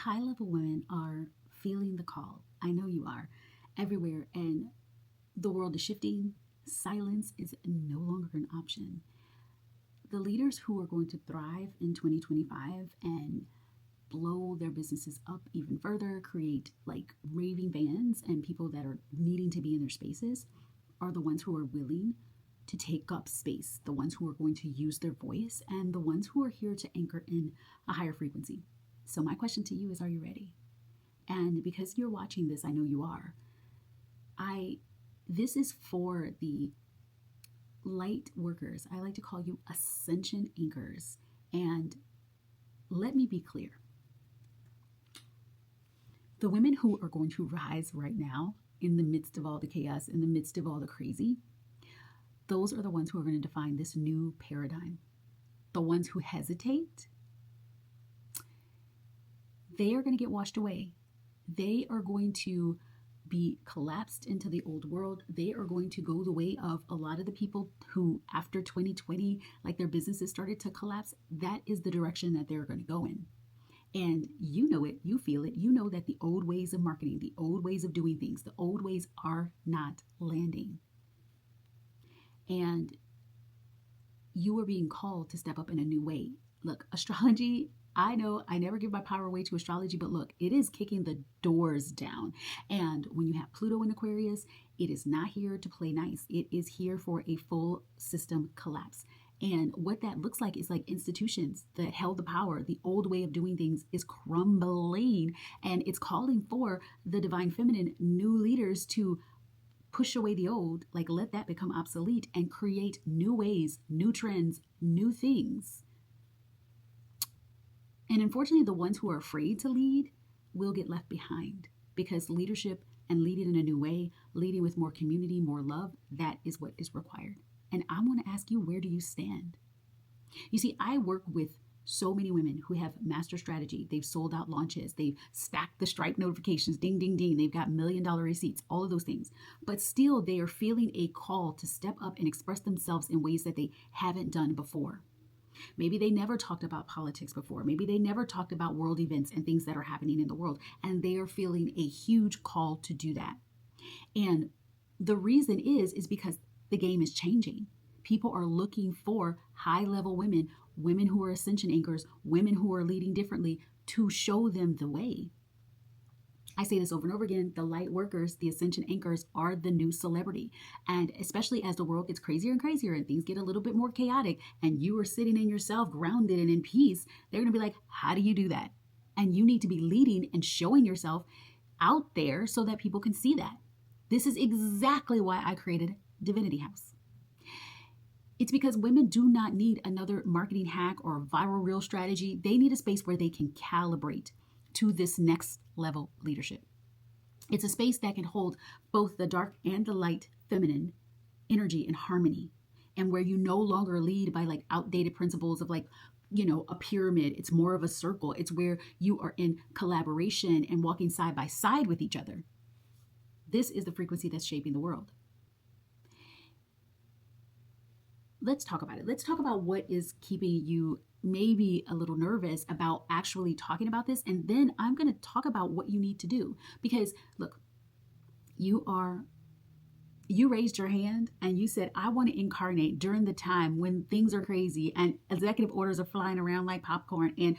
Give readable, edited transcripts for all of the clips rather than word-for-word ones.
high level women are feeling the call. I know you are everywhere, and the world is shifting. Silence is no longer an option. The leaders who are going to thrive in 2025 and blow their businesses up even further, create like raving fans and people that are needing to be in their spaces, are the ones who are willing to take up space, the ones who are going to use their voice, and the ones who are here to anchor in a higher frequency. So my question to you is, are you ready? And because you're watching this, I know you are. This is for the light workers. I like to call you ascension anchors. And let me be clear. The women who are going to rise right now in the midst of all the chaos, in the midst of all the crazy, those are the ones who are going to define this new paradigm. The ones who hesitate, they are going to get washed away. They are going to be collapsed into the old world. They are going to go the way of a lot of the people who, after 2020, like their businesses started to collapse. That is the direction that they're going to go in. And you know it, you feel it, you know that the old ways of marketing, the old ways of doing things, the old ways are not landing. And you are being called to step up in a new way. Look, astrology, I know I never give my power away to astrology, but look, it is kicking the doors down. And when you have Pluto in Aquarius, it is not here to play nice. It is here for a full system collapse. And what that looks like is like institutions that held the power. The old way of doing things is crumbling, and it's calling for the divine feminine, new leaders to push away the old, like let that become obsolete and create new ways, new trends, new things. And unfortunately, the ones who are afraid to lead will get left behind, because leadership and leading in a new way, leading with more community, more love, that is what is required. And I want to ask you, where do you stand? You see, I work with so many women who have master strategy. They've sold out launches. They've stacked the Stripe notifications, ding, ding, ding. They've got $1 million receipts, all of those things. But still, they are feeling a call to step up and express themselves in ways that they haven't done before. Maybe they never talked about politics before. Maybe they never talked about world events and things that are happening in the world. And they are feeling a huge call to do that. And the reason is because the game is changing. People are looking for high-level women, women who are ascension anchors, women who are leading differently, to show them the way. I say this over and over again, the light workers, the ascension anchors, are the new celebrity. And especially as the world gets crazier and crazier and things get a little bit more chaotic and you are sitting in yourself grounded and in peace, they're going to be like, how do you do that? And you need to be leading and showing yourself out there so that people can see that. This is exactly why I created Divinity House. It's because women do not need another marketing hack or viral reel strategy. They need a space where they can calibrate to this next level leadership. It's a space that can hold both the dark and the light feminine energy in harmony, and where you no longer lead by like outdated principles of like, a pyramid. It's more of a circle. It's where you are in collaboration and walking side by side with each other. This is the frequency that's shaping the world. Let's talk about it. Let's talk about what is keeping you maybe a little nervous about actually talking about this. And then I'm going to talk about what you need to do. Because look, you raised your hand and you said, I want to incarnate during the time when things are crazy and executive orders are flying around like popcorn and,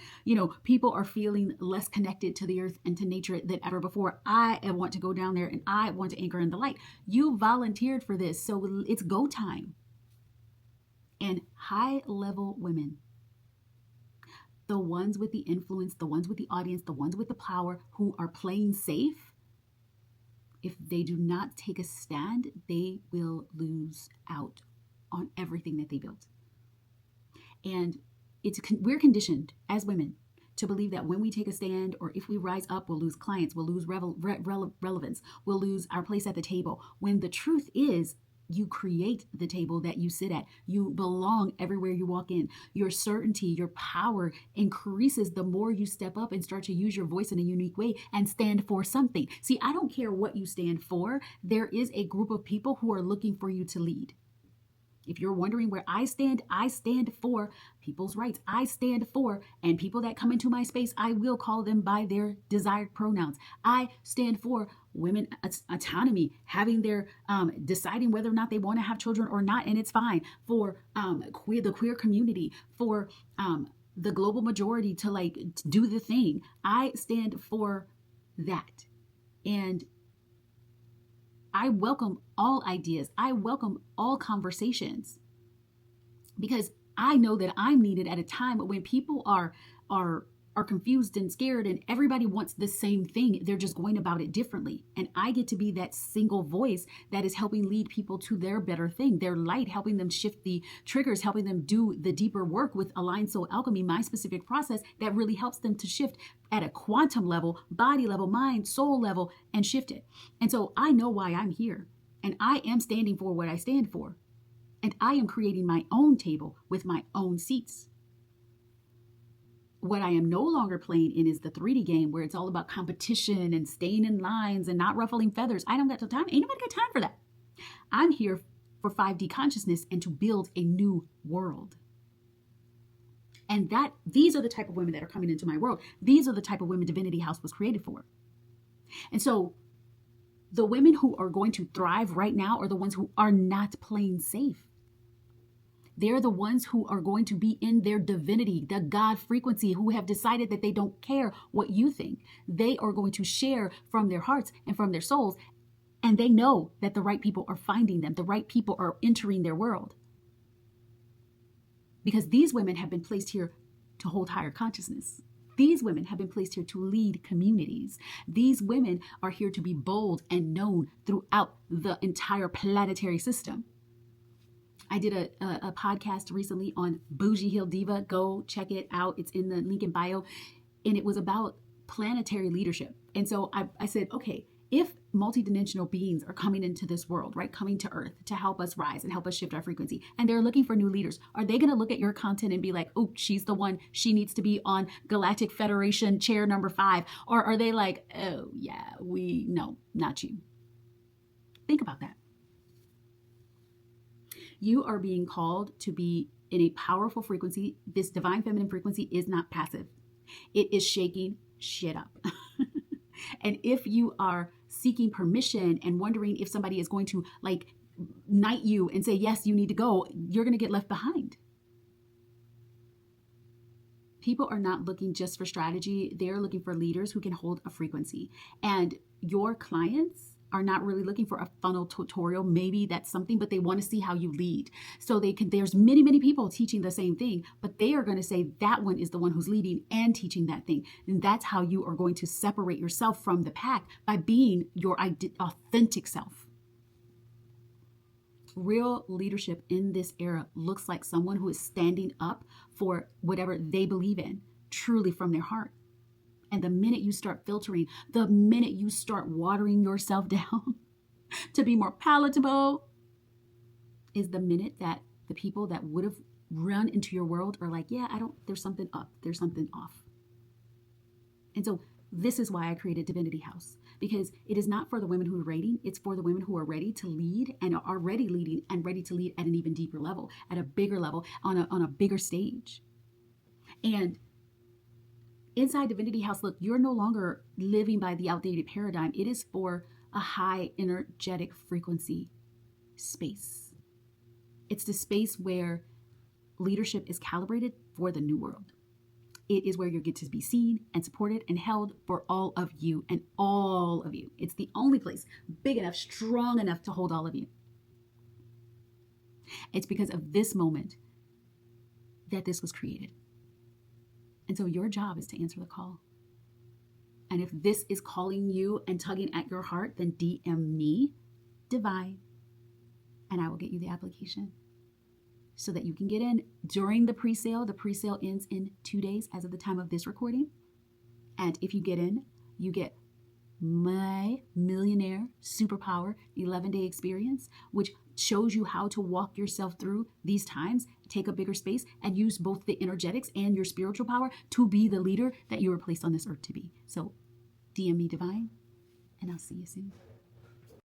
people are feeling less connected to the earth and to nature than ever before. I want to go down there and I want to anchor in the light. You volunteered for this, so it's go time. And high-level women, the ones with the influence, the ones with the audience, the ones with the power who are playing safe, if they do not take a stand, they will lose out on everything that they built. And we're conditioned as women to believe that when we take a stand or if we rise up, we'll lose clients, we'll lose relevance, we'll lose our place at the table. When the truth is, you create the table that you sit at. You belong everywhere you walk in. Your certainty, your power increases the more you step up and start to use your voice in a unique way and stand for something. See, I don't care what you stand for. There is a group of people who are looking for you to lead. If you're wondering where I stand for people's rights. I stand for, and people that come into my space, I will call them by their desired pronouns. I stand for women autonomy, having their deciding whether or not they want to have children or not, and it's fine. For the queer community, for the global majority to like do the thing. I stand for that. And I welcome all ideas. I welcome all conversations, because I know that I'm needed at a time when people are confused and scared, and everybody wants the same thing. They're just going about it differently. And I get to be that single voice that is helping lead people to their better thing, their light, helping them shift the triggers, helping them do the deeper work with Aligned Soul Alchemy, my specific process that really helps them to shift at a quantum level, body level, mind, soul level, and shift it. And so I know why I'm here, and I am standing for what I stand for. And I am creating my own table with my own seats. What I am no longer playing in is the 3D game where it's all about competition and staying in lines and not ruffling feathers. I don't got the time. Ain't nobody got time for that. I'm here for 5D consciousness and to build a new world. And these are the type of women that are coming into my world. These are the type of women Divinity House was created for. And so the women who are going to thrive right now are the ones who are not playing safe. They're the ones who are going to be in their divinity, the God frequency, who have decided that they don't care what you think. They are going to share from their hearts and from their souls. And they know that the right people are finding them. The right people are entering their world. Because these women have been placed here to hold higher consciousness. These women have been placed here to lead communities. These women are here to be bold and known throughout the entire planetary system. I did a podcast recently on Bougie Hill Diva. Go check it out. It's in the link in bio. And it was about planetary leadership. And so I said, okay, if multidimensional beings are coming into this world, right, coming to Earth to help us rise and help us shift our frequency, and they're looking for new leaders, are they going to look at your content and be like, oh, she's the one, she needs to be on Galactic Federation chair number 5? Or are they like, oh, yeah, no, not you? Think about that. You are being called to be in a powerful frequency. This divine feminine frequency is not passive. It is shaking shit up. And if you are seeking permission and wondering if somebody is going to like knight you and say, yes, you need to go, you're going to get left behind. People are not looking just for strategy. They're looking for leaders who can hold a frequency. And your clients are not really looking for a funnel tutorial. Maybe that's something, but they want to see how you lead. So there's many people teaching the same thing, but they are going to say that one is the one who's leading and teaching that thing. And that's how you are going to separate yourself from the pack, by being your authentic self. Real leadership in this era looks like someone who is standing up for whatever they believe in, truly from their heart. And the minute you start filtering, the minute you start watering yourself down to be more palatable, is the minute that the people that would have run into your world are like, yeah, there's something up, there's something off. And so this is why I created Divinity House, because it is not for the women who are rating, it's for the women who are ready to lead and are already leading and ready to lead at an even deeper level, at a bigger level, on a bigger stage. And inside Divinity House, look, you're no longer living by the outdated paradigm. It is for a high energetic frequency space. It's the space where leadership is calibrated for the new world. It is where you get to be seen and supported and held for all of you and all of you. It's the only place big enough, strong enough to hold all of you. It's because of this moment that this was created. And so your job is to answer the call. And if this is calling you and tugging at your heart, then DM me, Divine, and I will get you the application so that you can get in during the pre-sale. The pre-sale ends in 2 days as of the time of this recording. And if you get in, you get my Millionaire Superpower 11-day experience, which shows you how to walk yourself through these times, take a bigger space, and use both the energetics and your spiritual power to be the leader that you were placed on this earth to be. So DM me, Divine, and I'll see you soon.